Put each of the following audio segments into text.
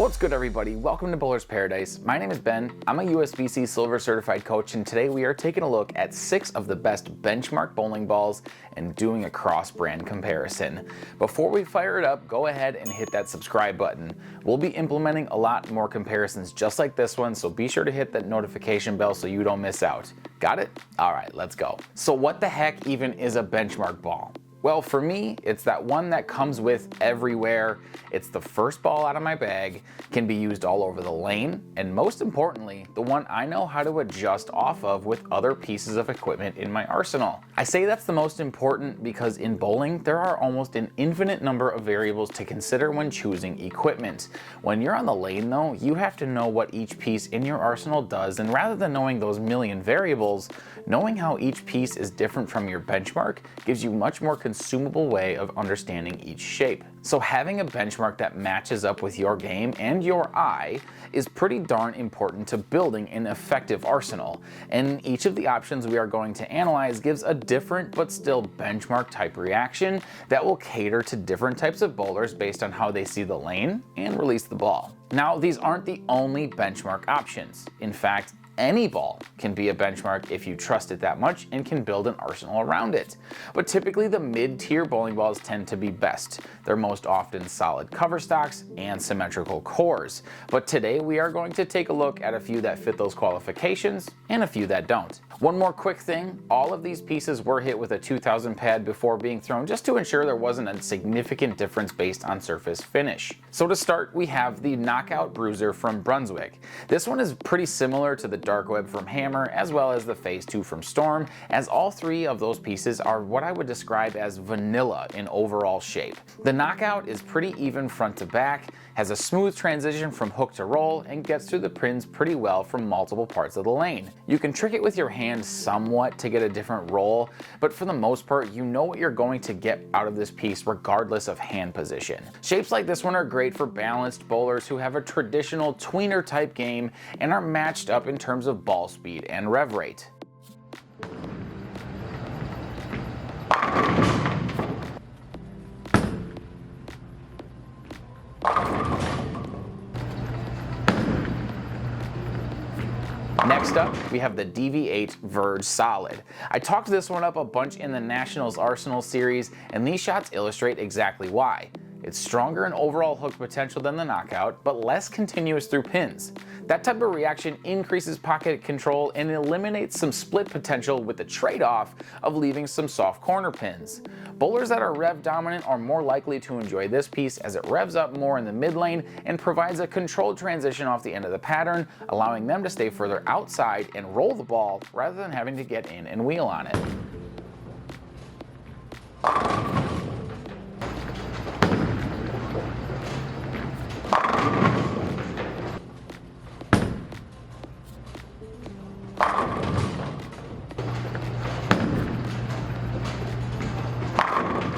What's good, everybody? Welcome to Bowler's Paradise. My name is Ben. I'm a USBC Silver Certified Coach, and today we are taking a look at 6 of the best benchmark bowling balls and doing a cross-brand comparison. Before we fire it up, go ahead and hit that subscribe button. We'll be implementing a lot more comparisons just like this one, so be sure to hit that notification bell so you don't miss out. Got it? All right, let's go. So what the heck even is a benchmark ball? Well, for me, it's that one that comes with everywhere. It's the first ball out of my bag, can be used all over the lane, and most importantly, the one I know how to adjust off of with other pieces of equipment in my arsenal. I say that's the most important because in bowling, there are almost an infinite number of variables to consider when choosing equipment. When you're on the lane though, you have to know what each piece in your arsenal does, and rather than knowing those million variables, knowing how each piece is different from your benchmark gives you much more consumable way of understanding each shape. So having a benchmark that matches up with your game and your eye is pretty darn important to building an effective arsenal. And each of the options we are going to analyze gives a different but still benchmark type reaction that will cater to different types of bowlers based on how they see the lane and release the ball. Now, these aren't the only benchmark options. In fact, any ball can be a benchmark if you trust it that much and can build an arsenal around it. But typically the mid-tier bowling balls tend to be best. They're most often solid cover stocks and symmetrical cores. But today we are going to take a look at a few that fit those qualifications and a few that don't. One more quick thing, all of these pieces were hit with a 2000 pad before being thrown just to ensure there wasn't a significant difference based on surface finish. So to start, we have the Knockout Bruiser from Brunswick. This one is pretty similar to the Dark Web from Hammer as well as the Phase 2 from Storm, as all 3 of those pieces are what I would describe as vanilla in overall shape. The Knockout is pretty even front to back, has a smooth transition from hook to roll, and gets through the pins pretty well from multiple parts of the lane. You can trick it with your hand somewhat to get a different roll, but for the most part, you know what you're going to get out of this piece regardless of hand position. Shapes like this one are great for balanced bowlers who have a traditional tweener type game and are matched up in terms of ball speed and rev rate. Next up, we have the DV8 Verge Solid. I talked this one up a bunch in the Nationals Arsenal series, and these shots illustrate exactly why. It's stronger in overall hook potential than the Knockout, but less continuous through pins. That type of reaction increases pocket control and eliminates some split potential with the trade-off of leaving some soft corner pins. Bowlers that are rev dominant are more likely to enjoy this piece as it revs up more in the mid lane and provides a controlled transition off the end of the pattern, allowing them to stay further outside and roll the ball rather than having to get in and wheel on it.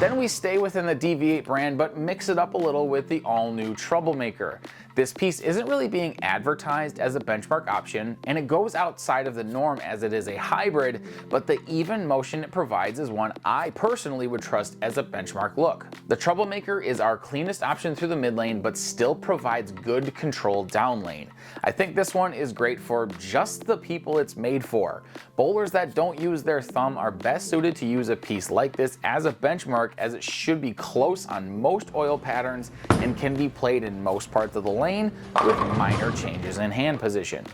Then we stay within the DV8 brand, but mix it up a little with the all-new Troublemaker. This piece isn't really being advertised as a benchmark option, and it goes outside of the norm as it is a hybrid, but the even motion it provides is one I personally would trust as a benchmark look. The Troublemaker is our cleanest option through the mid lane, but still provides good control down lane. I think this one is great for just the people it's made for. Bowlers that don't use their thumb are best suited to use a piece like this as a benchmark, as it should be close on most oil patterns and can be played in most parts of the lane with minor changes in hand position.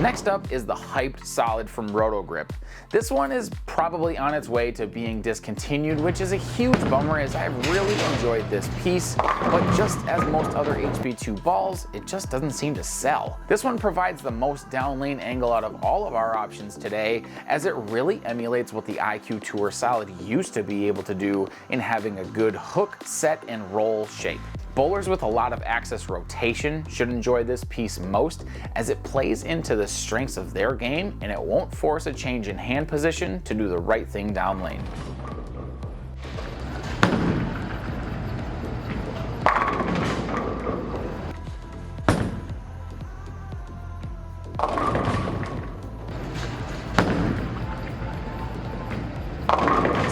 Next up is the hyped Solid from Roto Grip. This one is probably on its way to being discontinued, which is a huge bummer as I really enjoyed this piece, but just as most other HB2 balls, it just doesn't seem to sell. This one provides the most down lane angle out of all of our options today, as it really emulates what the IQ Tour Solid used to be able to do in having a good hook, set, and roll shape. Bowlers with a lot of axis rotation should enjoy this piece most, as it plays into the strengths of their game and it won't force a change in hand position to do the right thing down lane.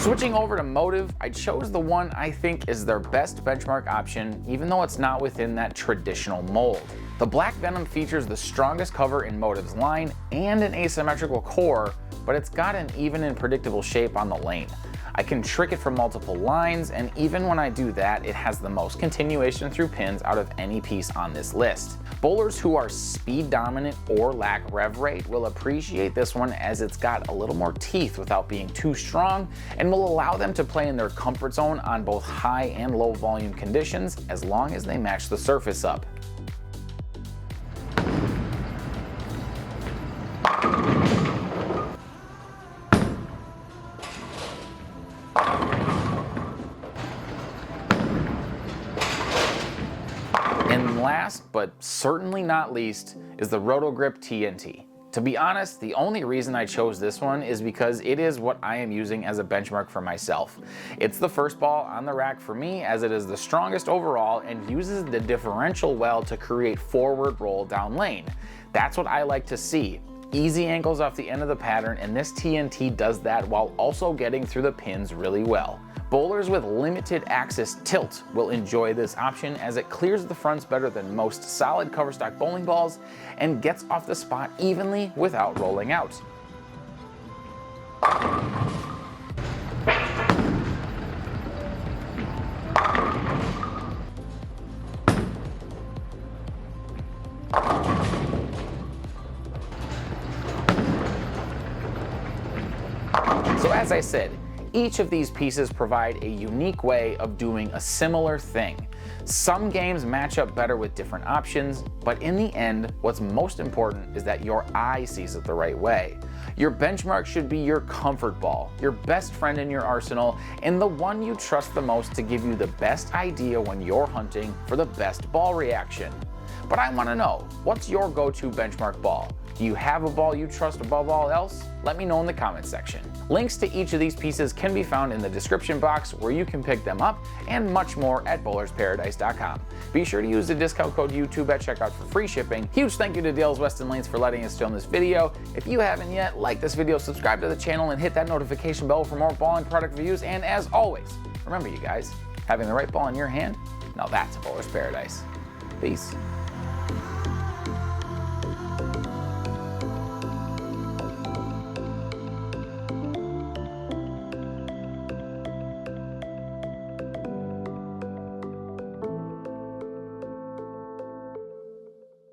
Switching over to Motive, I chose the one I think is their best benchmark option, even though it's not within that traditional mold. The Black Venom features the strongest cover in Motive's line and an asymmetrical core, but it's got an even and predictable shape on the lane. I can trick it from multiple lines, and even when I do that, it has the most continuation through pins out of any piece on this list. Bowlers who are speed dominant or lack rev rate will appreciate this one, as it's got a little more teeth without being too strong, and will allow them to play in their comfort zone on both high and low volume conditions, as long as they match the surface up. And last, but certainly not least, is the Roto Grip TNT. To be honest, the only reason I chose this one is because it is what I am using as a benchmark for myself. It's the first ball on the rack for me, as it is the strongest overall and uses the differential well to create forward roll down lane. That's what I like to see. Easy angles off the end of the pattern, and this TNT does that while also getting through the pins really well. Bowlers with limited axis tilt will enjoy this option, as it clears the fronts better than most solid cover stock bowling balls and gets off the spot evenly without rolling out. So as I said, each of these pieces provide a unique way of doing a similar thing. Some games match up better with different options, but in the end, what's most important is that your eye sees it the right way. Your benchmark should be your comfort ball, your best friend in your arsenal, and the one you trust the most to give you the best idea when you're hunting for the best ball reaction. But I want to know, what's your go-to benchmark ball? Do you have a ball you trust above all else? Let me know in the comments section. Links to each of these pieces can be found in the description box, where you can pick them up, and much more at bowlersparadise.com. Be sure to use the discount code YouTube at checkout for free shipping. Huge thank you to Dale's Weston Lanes for letting us film this video. If you haven't yet, like this video, subscribe to the channel, and hit that notification bell for more ball and product reviews. And as always, remember you guys, having the right ball in your hand, now that's a bowler's paradise. Peace.